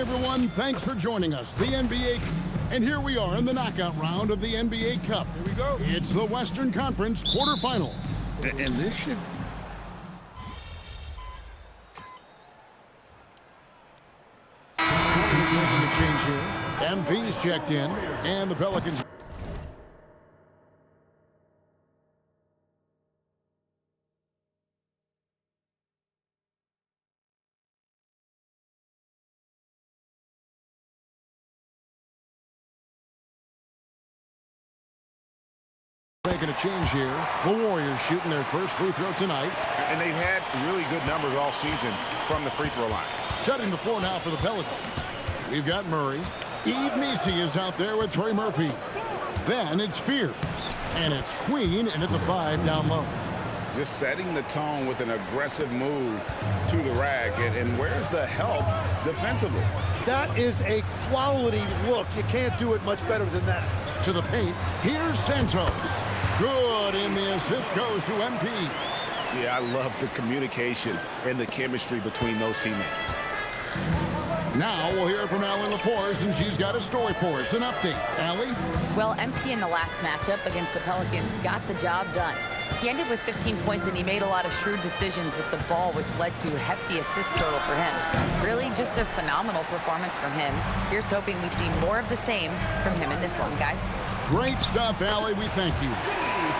everyone. Thanks for joining us. The NBA, and here we are in the knockout round of the NBA Cup. Here we go. It's the Western Conference quarterfinal. And this should... Making a change here. MP's checked in, and the Pelicans... Making a change here. The Warriors shooting their first free throw tonight. And they've had really good numbers all season from the free throw line. Setting the floor now for the Pelicans. We've got Murray. Eve Nisi is out there with Trey Murphy. Then it's Fears. And it's Queen and at the 5 down low. Just setting the tone with an aggressive move to the rack. And where's the help defensively? That is a quality look. You can't do it much better than that. To the paint. Here's Santos. Good, and the assist goes to MP. Yeah, I love the communication and the chemistry between those teammates. Now we'll hear from Allie LaForce, and she's got a story for us. An update. Allie? Well, MP in the last matchup against the Pelicans got the job done. He ended with 15 points, and he made a lot of shrewd decisions with the ball, which led to a hefty assist total for him. Really just a phenomenal performance from him. Here's hoping we see more of the same from him in this one, guys. Great stuff, Allie. We thank you.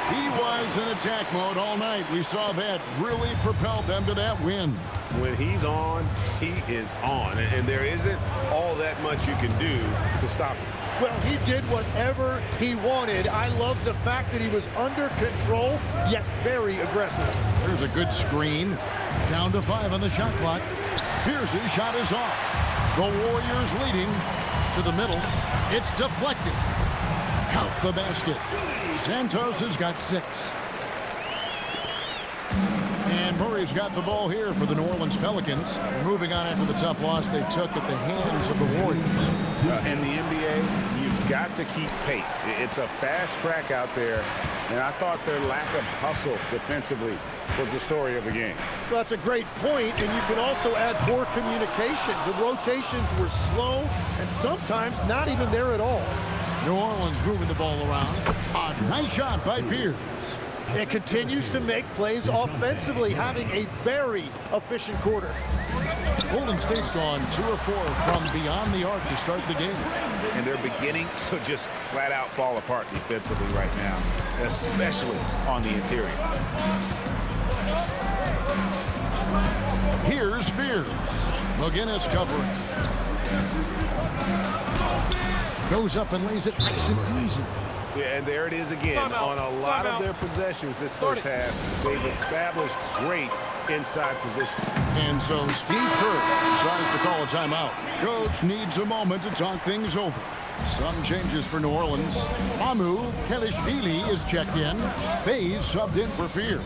He was in attack mode all night. We saw that really propelled them to that win. When he's on, he is on. And there isn't all that much you can do to stop him. Well, he did whatever he wanted. I love the fact that he was under control, yet very aggressive. There's a good screen. Down to 5 on the shot clock. Pierce's shot is off. The Warriors leading to the middle. It's deflected. Count the basket. Santos has got 6. And Murray's got the ball here for the New Orleans Pelicans. Moving on after the tough loss they took at the hands of the Warriors. In the NBA, you've got to keep pace. It's a fast track out there, and I thought their lack of hustle defensively was the story of the game. Well, that's a great point, and you can also add poor communication. The rotations were slow and sometimes not even there at all. New Orleans moving the ball around. A nice shot by Pierce. It continues to make plays offensively, having a very efficient quarter. Golden State's gone 2 of 4 from beyond the arc to start the game. And they're beginning to just flat out fall apart defensively right now, especially on the interior. Here's Fears. McGinnis covering. Goes up and lays it nice and easy. Yeah, and there it is again. On a lot of their possessions this first half, they've established great inside position. And so Steve Kerr tries to call a timeout. Coach needs a moment to talk things over. Some changes for New Orleans. Amu Kelishvili is checked in. Faze subbed in for Fear.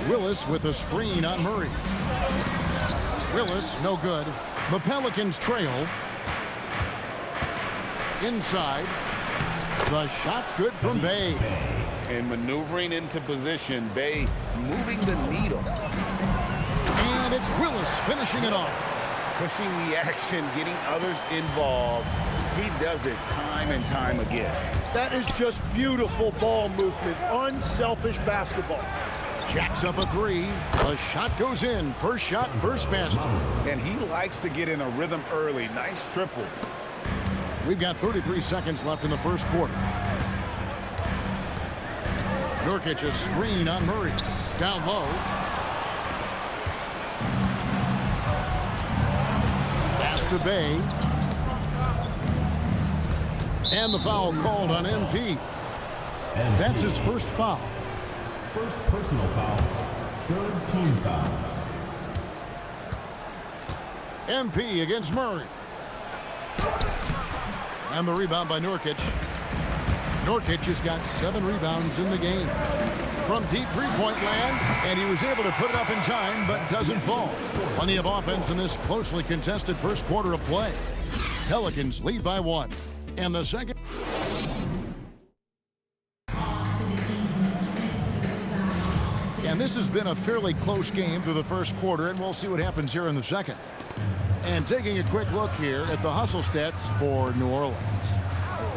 Willis with a screen on Murray. Willis, no good. The Pelicans trail. Inside. The shot's good from Bay. And maneuvering into position, Bay moving the needle. And it's Willis finishing it off. Pushing the action, getting others involved. He does it time and time again. That is just beautiful ball movement, unselfish basketball. Jacks up a 3. The shot goes in. First shot, first basket. And he likes to get in a rhythm early. Nice triple. We've got 33 seconds left in the first quarter. Nurkic a screen on Murray. Down low. Pass to Bay. And the foul called on MP. And that's his first foul. First personal foul. Third team foul. MP against Murray. And the rebound by Nurkic. Nurkic has got 7 rebounds in the game. From deep three-point land, and he was able to put it up in time, but doesn't fall. Plenty of offense in this closely contested first quarter of play. Pelicans lead by 1. And the second... And this has been a fairly close game through the first quarter, and we'll see what happens here in the second. And taking a quick look here at the hustle stats for New Orleans.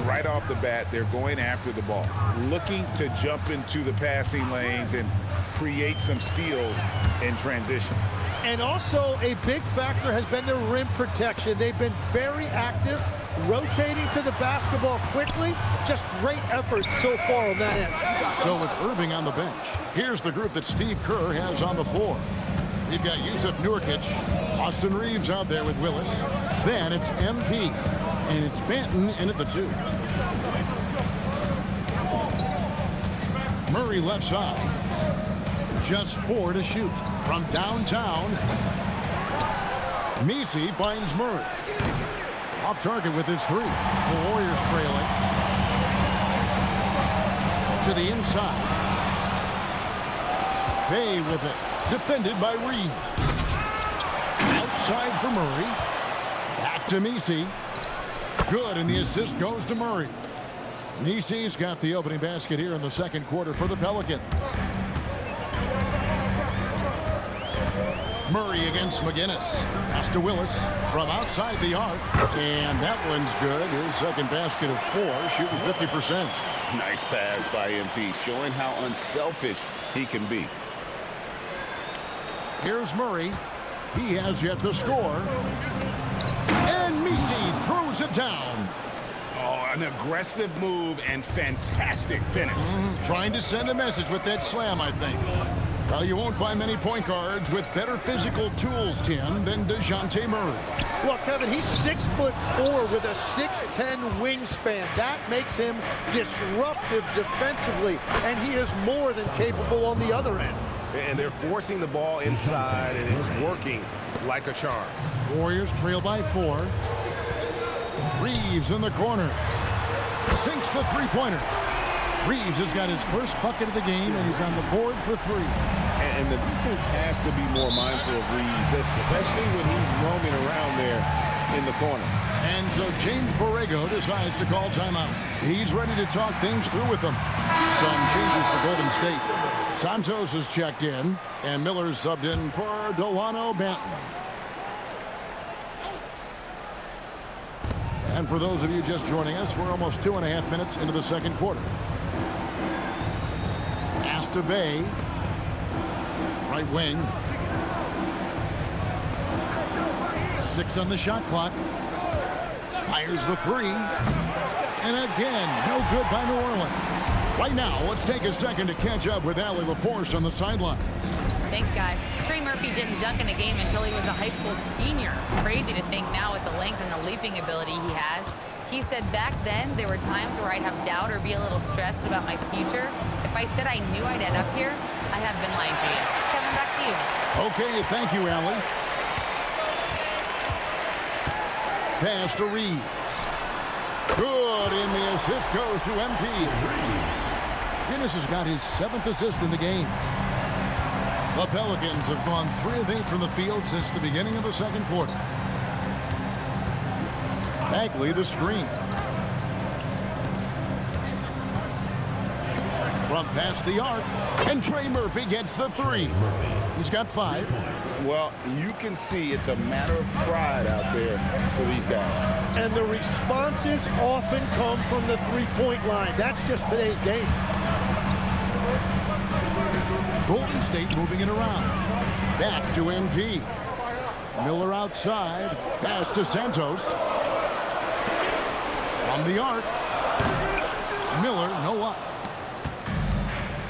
Right off the bat, they're going after the ball, looking to jump into the passing lanes and create some steals in transition. And also a big factor has been their rim protection. They've been very active, rotating to the basketball quickly. Just great effort so far on that end. So with Irving on the bench, here's the group that Steve Kerr has on the floor. You've got Yusuf Nurkic, Austin Reeves out there with Willis. Then it's MP, and it's Banton in at the 2. Murray left side. Just 4 to shoot. From downtown, Messi finds Murray. Off target with his 3. The Warriors trailing. To the inside. Bay with it. Defended by Reed. Outside for Murray. Back to Messi. Good, and the assist goes to Murray. Messi's got the opening basket here in the second quarter for the Pelicans. Murray against McGinnis. Pass to Willis from outside the arc. And that one's good. His second basket of 4, shooting 50%. Nice pass by MP, showing how unselfish he can be. Here's Murray. He has yet to score. And Messi throws it down. Oh, an aggressive move and fantastic finish. Trying to send a message with that slam, I think. Well, you won't find many point guards with better physical tools, Tim, than DeJounte Murray. Well, Kevin, he's 6'4" with a 6'10" wingspan. That makes him disruptive defensively, and he is more than capable on the other end. And they're forcing the ball inside, and it's working like a charm. Warriors trail by 4. Reeves in the corner. Sinks the three-pointer. Reeves has got his first bucket of the game, and he's on the board for 3. And the defense has to be more mindful of Reeves, especially when he's roaming around there in the corner. And so James Borrego decides to call timeout. He's ready to talk things through with them. Some changes for Golden State. Santos is checked in, and Miller's subbed in for Delano Banton. And for those of you just joining us, we're almost 2.5 minutes into the second quarter. Pass to Bay. Right wing. 6 on the shot clock. Fires the 3. And again, no good by New Orleans. Right now, let's take a second to catch up with Allie LaForce on the sideline. Thanks, guys. Trey Murphy didn't dunk in a game until he was a high school senior. Crazy to think now with the length and the leaping ability he has. He said back then there were times where I'd have doubt or be a little stressed about my future. If I said I knew I'd end up here, I have been lying to you. Kevin, back to you. Okay, thank you, Allie. Pass to Reeves. Good, and the assist goes to MP. Guinness has got his 7th assist in the game. The Pelicans have gone 3 of 8 from the field since the beginning of the second quarter. Bagley the screen. From past the arc, and Trey Murphy gets the 3. He's got 5. Well, you can see it's a matter of pride out there for these guys. And the responses often come from the three-point line. That's just today's game. Golden State moving it around. Back to MP. Miller outside. Pass to Santos. From the arc. Miller, no up.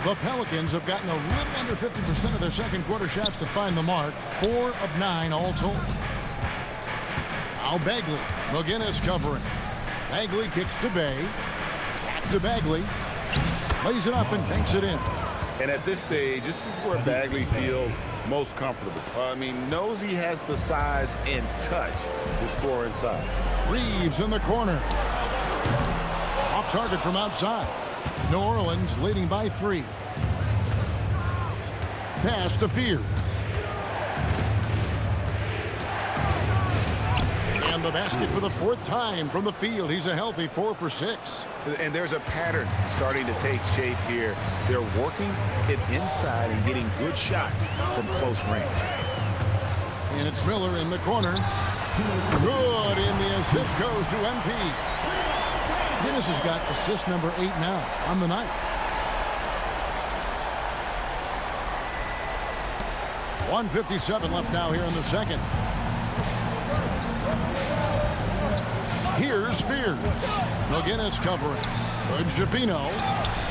The Pelicans have gotten a little under 50% of their second quarter shots to find the mark. 4 of 9 all told. Now Bagley. McGinnis covering. Bagley kicks to Bay. Back to Bagley. Lays it up and banks it in. And at this stage, this is where Bagley feels most comfortable. Knows he has the size and touch to score inside. Reeves in the corner. Off target from outside. New Orleans leading by 3. Pass to Fears. And the basket for the 4th time from the field. He's a healthy 4 for 6. And there's a pattern starting to take shape here. They're working it inside and getting good shots from close range. And it's Miller in the corner. Good, and the assist goes to MP. Guinness has got assist number 8 now on the night. 1:57 left now here in the second. Here's Spears. McGinnis covering. Shafino.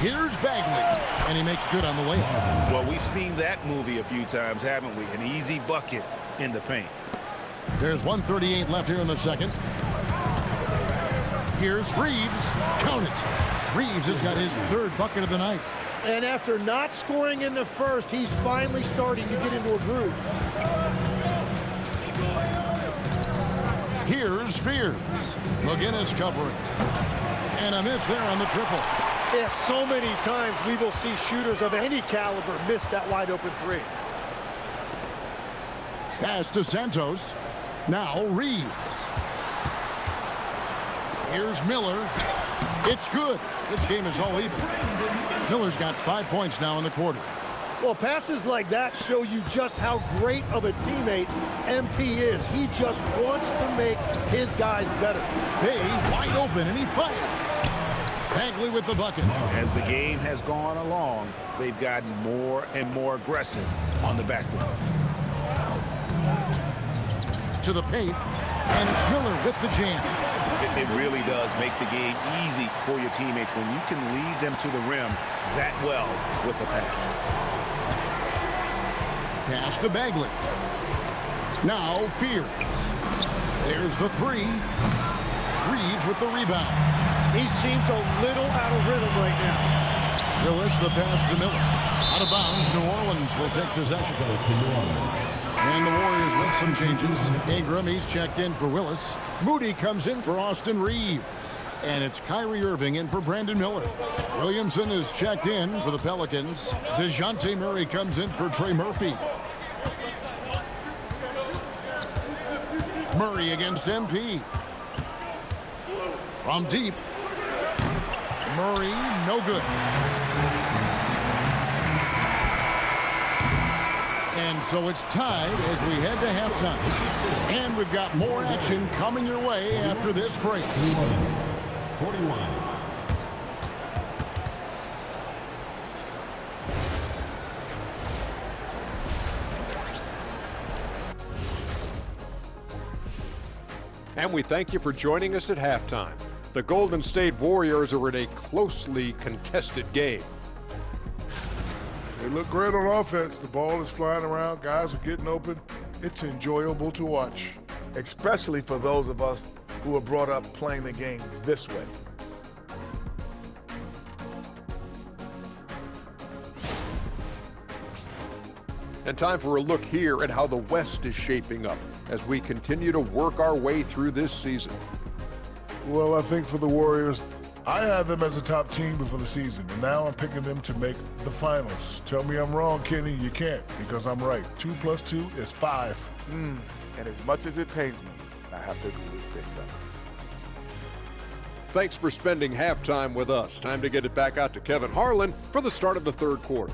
Here's Bagley. And he makes good on the way. Well, we've seen that movie a few times, haven't we? An easy bucket in the paint. There's 1:38 left here in the second. Here's Reeves. Count it. Reeves has got his 3rd bucket of the night. And after not scoring in the first, he's finally starting to get into a groove. Here's Spears. McGinnis covering. And a miss there on the triple. Yeah, so many times we will see shooters of any caliber miss that wide open 3. Pass to Santos. Now Reeves. Here's Miller. It's good. This game is all even. Miller's got 5 points now in the quarter. Well, passes like that show you just how great of a teammate MP is. He just wants to make his guys better. Bay wide open, and he fired. Bagley with the bucket. As the game has gone along, they've gotten more and more aggressive on the backboard. To the paint, and it's Miller with the jam. It really does make the game easy for your teammates when you can lead them to the rim that well with a pass. Pass to Bagley. Now Fears. There's the 3. Reeves with the rebound. He seems a little out of rhythm right now. Willis the pass to Miller. Out of bounds, New Orleans will take possession. And the Warriors with some changes. Ingram, he's checked in for Willis. Moody comes in for Austin Reeves. And it's Kyrie Irving in for Brandon Miller. Williamson is checked in for the Pelicans. DeJounte Murray comes in for Trey Murphy. Murray against MP. From deep. Murray, no good. And so it's tied as we head to halftime. And we've got more action coming your way after this break. 41. And we thank you for joining us at halftime. The Golden State Warriors are in a closely contested game. They look great on offense. The ball is flying around. Guys are getting open. It's enjoyable to watch. Especially for those of us who were brought up playing the game this way. And time for a look here at how the West is shaping up as we continue to work our way through this season. Well, I think for the Warriors, I had them as a top team before the season, and now I'm picking them to make the finals. Tell me I'm wrong, Kenny. You can't, because I'm right. 2 + 2 is 5. And as much as it pains me, I have to agree with Big Fella. Thanks for spending halftime with us. Time to get it back out to Kevin Harlan for the start of the third quarter.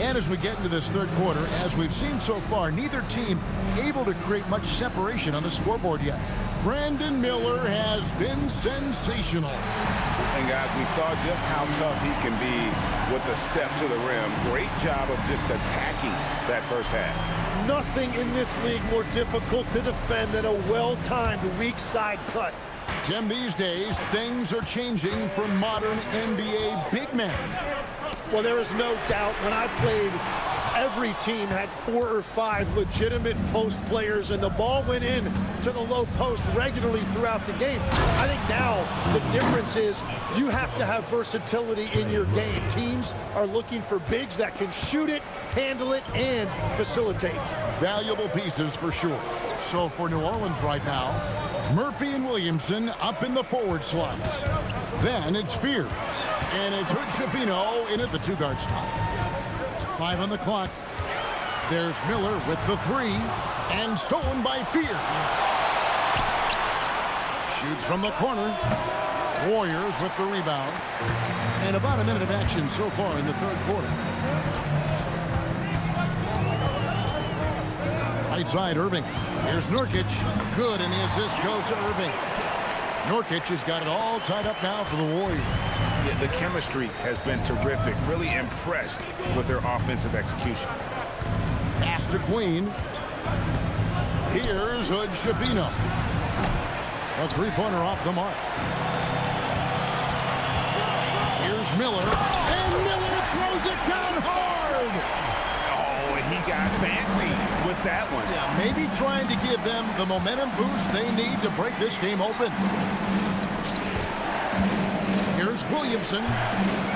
And as we get into this third quarter, as we've seen so far, neither team able to create much separation on the scoreboard yet. Brandon Miller has been sensational. And guys, we saw just how tough he can be with the step to the rim. Great job of just attacking that first half. Nothing in this league more difficult to defend than a well-timed weak side cut. Tim, these days, things are changing for modern NBA big men. Well, there is no doubt when I played, every team had 4 or 5 legitimate post players, and the ball went in to the low post regularly throughout the game. I think now the difference is you have to have versatility in your game. Teams are looking for bigs that can shoot it, handle it, and facilitate. Valuable pieces for sure. So for New Orleans right now, Murphy and Williamson up in the forward slots. Then it's Fears. And it's Shafino in at the 2-guard spot. 5 on the clock. There's Miller with the 3. And stolen by Fears. Shoots from the corner. Warriors with the rebound. And about a minute of action so far in the third quarter. Right side, Irving. Here's Nurkic. Good, and the assist goes to Irving. Nurkic has got it all tied up now for the Warriors. Yeah, the chemistry has been terrific. Really impressed with their offensive execution. Pass to Queen. Here's Hood Schifino. A three-pointer off the mark. Here's Miller. And Miller throws it down hard. Oh, and he got fancy with that one. Yeah, maybe trying to give them the momentum boost they need to break this game open. Here's Williamson.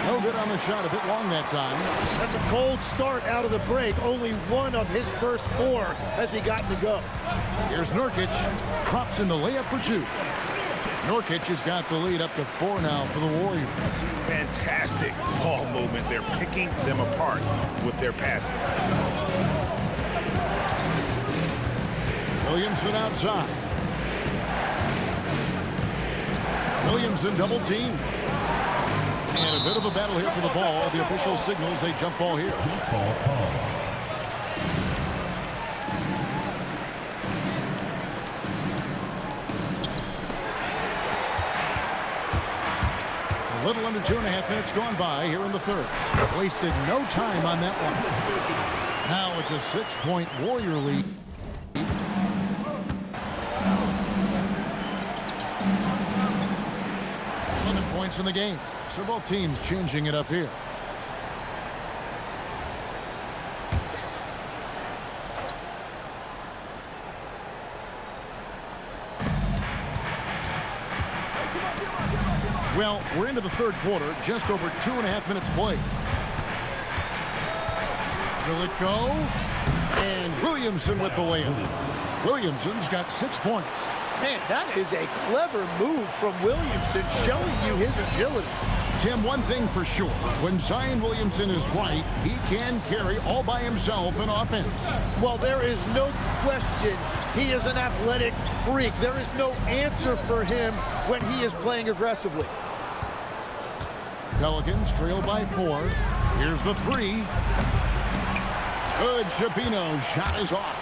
No good on the shot, a bit long that time. That's a cold start out of the break. Only one of his first 4 has he gotten to go. Here's Nurkic. Drops in the layup for 2. Nurkic has got the lead up to 4 now for the Warriors. Fantastic ball movement. They're picking them apart with their passing. Williamson outside. Williamson double team. And a bit of a battle here for the ball. The official signals a jump ball here. A little under 2.5 minutes gone by here in the third. Wasted no time on that one. Now it's a 6-point Warrior lead. 11 points in the game. So both teams changing it up here. Well, we're into the third quarter, just over 2.5 minutes played. Will it go? And Williamson with the layup. Williamson's got 6 points. Man, that is a clever move from Williamson, showing you his agility. Tim, one thing for sure, when Zion Williamson is right, he can carry all by himself in offense. Well, there is no question he is an athletic freak. There is no answer for him when he is playing aggressively. Pelicans trail by 4. Here's the 3. Good, Schifino. Shot is off.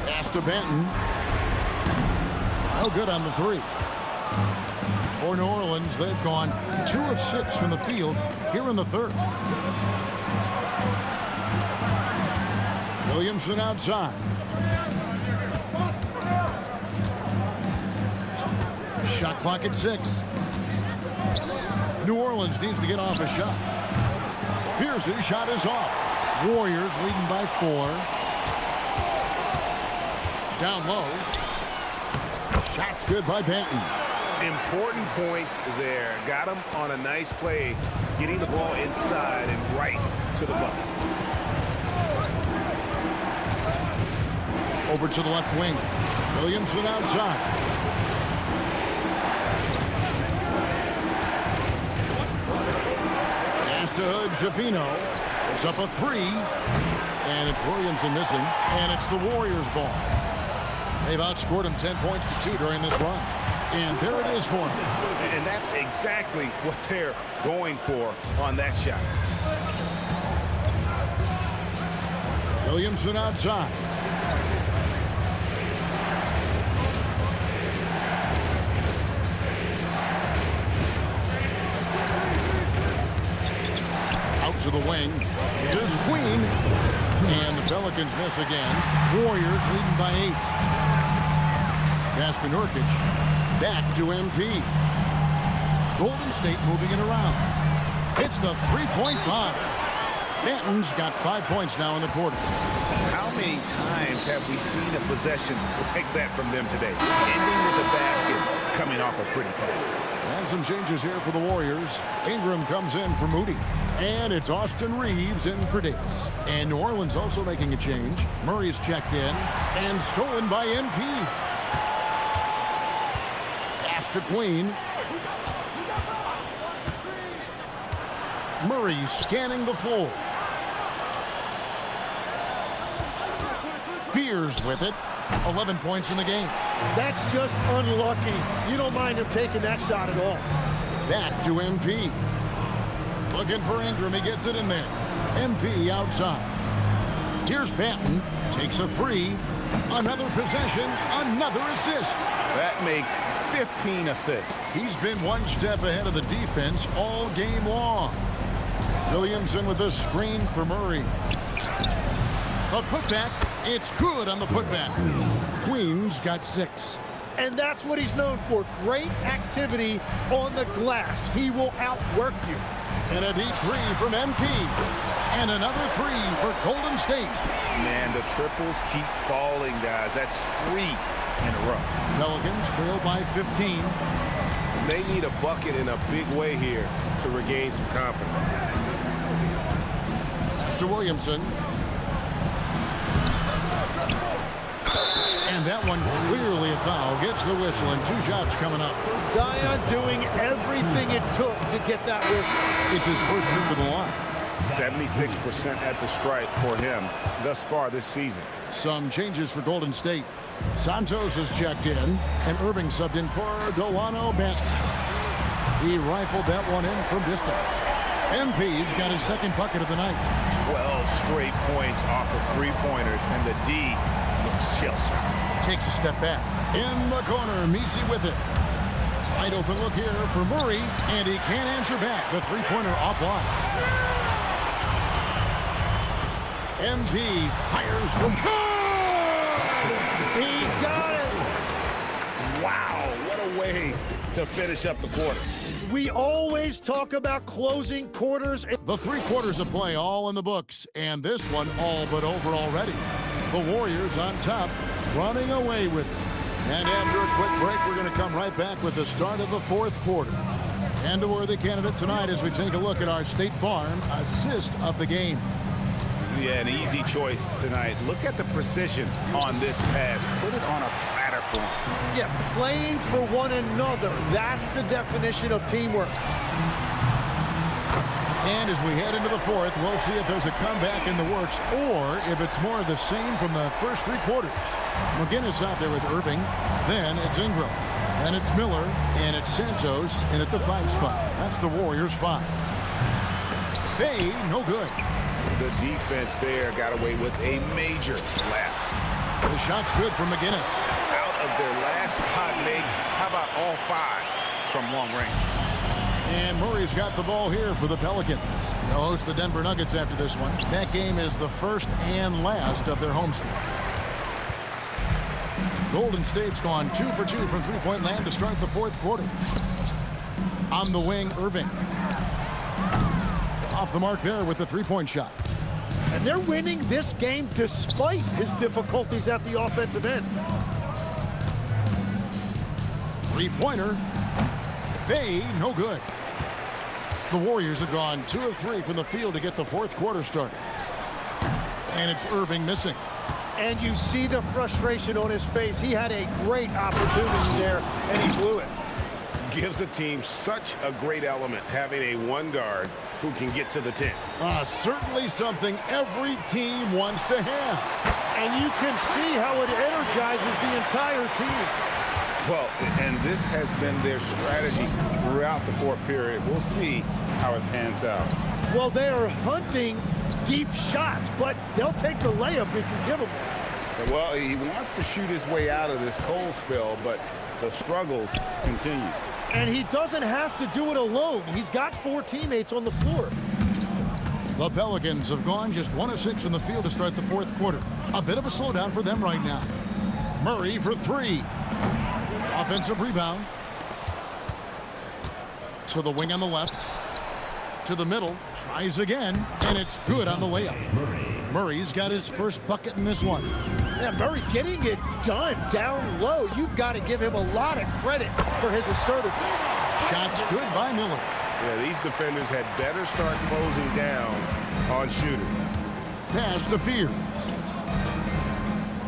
Pass to Benton. No good on the 3. For New Orleans, they've gone 2 of 6 from the field here in the third. Williamson outside. Shot clock at 6. New Orleans needs to get off a shot. Pierce's shot is off. Warriors leading by 4. Down low. Shot's good by Benton. Important points there. Got him on a nice play, getting the ball inside and right to the bucket. Over to the left wing. Williamson outside. Pass to Hood, Schifino. It's up a 3. And it's Williamson missing. And it's the Warriors' ball. They've outscored him 10 points to 2 during this run. And there it is for him. And that's exactly what they're going for on that shot. Williamson outside. Out to the wing. Here's Queen. And the Pelicans miss again. Warriors leading by 8. Pass to Nurkic. Back to MP. Golden State moving it around. It's the three-point line. Benton's got 5 points now in the quarter. How many times have we seen a possession like that from them today? Ending with a basket, coming off a pretty pass. And some changes here for the Warriors. Ingram comes in for Moody. And it's Austin Reeves in for Davis. And New Orleans also making a change. Murray's checked in. And stolen by MP. Pass to Queen. Murray scanning the floor. Fears with it. 11 points in the game. That's just unlucky. You don't mind him taking that shot at all. Back to MP. Looking for Ingram. He gets it in there. MP outside. Here's Banton. Takes a three. Another possession. Another assist. That makes 15 assists. He's been one step ahead of the defense all game long. Williamson with the screen for Murray. A putback. It's good on the putback. Queens got 6. And that's what he's known for. Great activity on the glass. He will outwork you. And a deep three from MP. And another three for Golden State. Man, the triples keep falling, guys. That's 3 in a row. Pelicans trail by 15. They need a bucket in a big way here to regain some confidence. Mr. Williamson. And that one clearly a foul. Gets the whistle and 2 shots coming up. Zion doing everything it took to get that whistle. It's his first trip to the line. 76% at the stripe for him thus far this season. Some changes for Golden State. Santos has checked in, and Irving subbed in for Delano Banton. He rifled that one in from distance. MP's got his second bucket of the night. 12 straight points off of 3-pointers, and the D looks shell-shocked. Takes a step back. In the corner, Messi with it. Wide open look here for Murray, and he can't answer back. The three-pointer offline. MP fires from... He got it. Wow, what a way to finish up the quarter. We always talk about closing quarters. The 3 quarters of play all in the books, and this one all but over already. The Warriors on top, running away with it. And after a quick break, we're going to come right back with the start of the 4th quarter. And a worthy candidate tonight as we take a look at our State Farm assist of the game. Yeah, an easy choice tonight. Look at the precision on this pass. Put it on a platter for him. Yeah, playing for one another. That's the definition of teamwork. And as we head into the 4th, we'll see if there's a comeback in the works or if it's more of the same from the first 3 quarters. McGinnis out there with Irving. Then it's Ingram. Then it's Miller. And it's Santos in at the 5 spot. That's the Warriors 5. Bay, no good. The defense there got away with a major lapse. The shot's good from McGinnis. Out of their last 5 makes, how about all 5 from long range? And Murray's got the ball here for the Pelicans. They'll host the Denver Nuggets after this one. That game is the first and last of their homestand. Golden State's gone 2 for 2 from three-point land to start the 4th quarter. On the wing, Irving. Off the mark there with the three-point shot. And they're winning this game despite his difficulties at the offensive end. Three-pointer. Bay, no good. The Warriors have gone 2 of 3 from the field to get the 4th quarter started. And it's Irving missing. And you see the frustration on his face. He had a great opportunity there, and he blew it. Gives the team such a great element having a 1 guard who can get to the 10. Certainly something every team wants to have. And you can see how it energizes the entire team. Well, and this has been their strategy throughout the 4th period. We'll see how it pans out. Well, they are hunting deep shots, but they'll take the layup if you give them one. Well, he wants to shoot his way out of this cold spell, but the struggles continue. And he doesn't have to do it alone. He's got 4 teammates on the floor. The Pelicans have gone just 1 of 6 in the field to start the 4th quarter. A bit of a slowdown for them right now. Murray for 3. Offensive rebound. To the wing on the left. To the middle. Tries again. And it's good on the layup. Murray's got his first bucket in this one. Yeah, Murray getting it done down low. You've got to give him a lot of credit for his assertiveness. Shots good by Miller. Yeah, these defenders had better start closing down on shooters. Pass to Fears.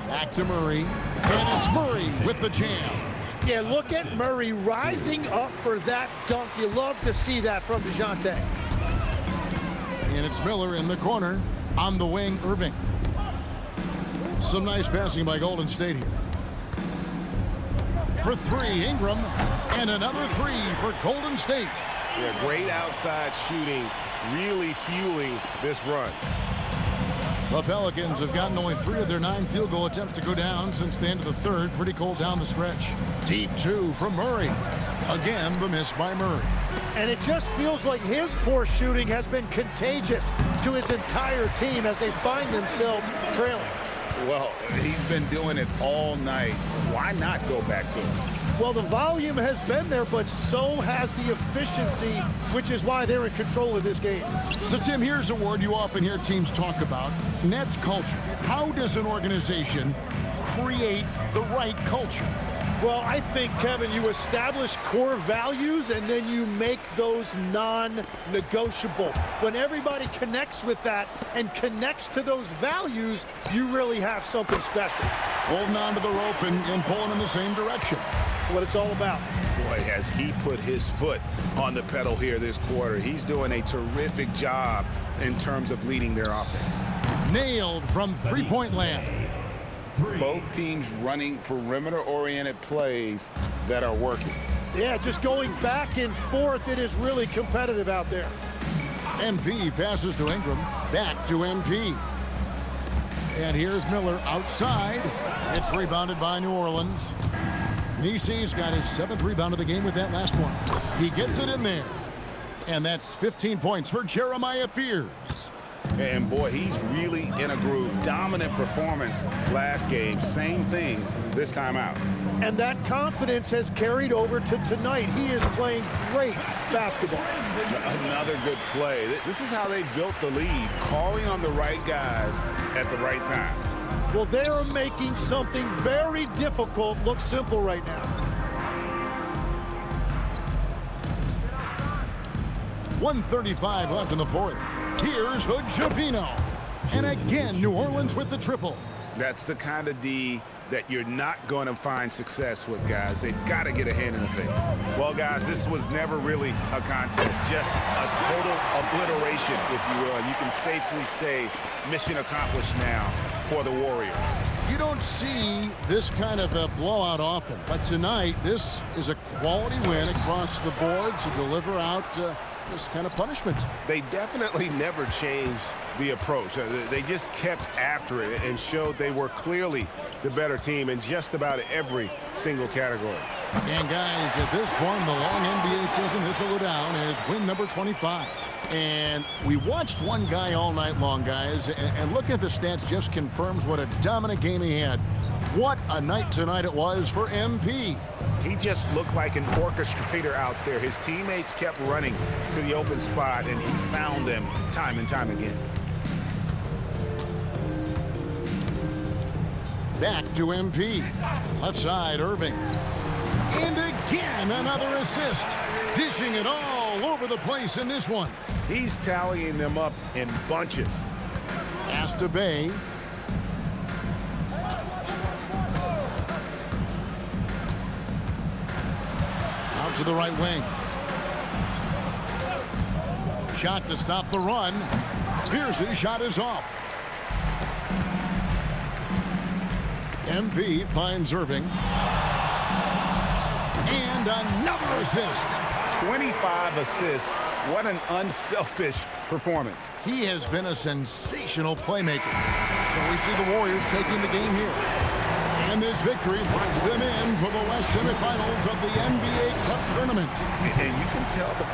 Back to Murray. And it's Murray with the jam. Yeah, look at Murray rising up for that dunk. You love to see that from DeJounte. And it's Miller in the corner. On the wing, Irving. Some nice passing by Golden State here. For three, Ingram, and another three for Golden State. Yeah, great outside shooting, really fueling this run. The Pelicans have gotten only 3 of their 9 field goal attempts to go down since the end of the third. Pretty cold down the stretch. Deep 2 from Murray. Again, the miss by Murray. And it just feels like his poor shooting has been contagious to his entire team as they find themselves trailing. Well, he's been doing it all night. Why not go back to him? Well, the volume has been there, but so has the efficiency, which is why they're in control of this game. So, Tim, here's a word you often hear teams talk about, and that's culture. How does an organization create the right culture? Well, I think, Kevin, you establish core values and then you make those non-negotiable. When everybody connects with that and connects to those values, you really have something special. Holding on to the rope and pulling in the same direction. What it's all about. Boy, has he put his foot on the pedal here this quarter. He's doing a terrific job in terms of leading their offense. Nailed from three-point land. Both teams running perimeter-oriented plays that are working. Yeah, just going back and forth, it is really competitive out there. MP passes to Ingram, back to MP. And here's Miller outside. It's rebounded by New Orleans. Nisi's got his 7th rebound of the game with that last one. He gets it in there. And that's 15 points for Jeremiah Fears. And boy, he's really in a groove. Dominant performance last game. Same thing this time out. And that confidence has carried over to tonight. He is playing great basketball. Another good play. This is how they built the lead, calling on the right guys at the right time. Well, they're making something very difficult look simple right now. .135 left in the fourth. Here's Hood-Schifino. And again, New Orleans with the triple. That's the kind of D that you're not going to find success with, guys. They've got to get a hand in the face. Well, guys, this was never really a contest, just a total obliteration, if you will. And you can safely say mission accomplished now for the Warriors. You don't see this kind of a blowout often, but tonight this is a quality win across the board to deliver out this kind of punishment. They definitely never changed the approach. They just kept after it and showed they were clearly the better team in just about every single category. And guys, at this point in the long NBA season, this will go down as win number 25. And we watched one guy all night long, guys, and looking at the stats just confirms what a dominant game he had. What a night tonight it was for MP. He just looked like an orchestrator out there. His teammates kept running to the open spot, and he found them time and time again. Back to MP. Left side, Irving. And again, another assist. Dishing it all over the place in this one. He's tallying them up in bunches. Pass to Bay. Out to the right wing. Shot to stop the run. Pierce's shot is off. MP finds Irving. And another assist. 25 assists. What an unselfish performance. He has been a sensational playmaker. So we see the Warriors taking the game here. And this victory puts them in for the West semifinals of the NBA Cup tournament. And you can tell the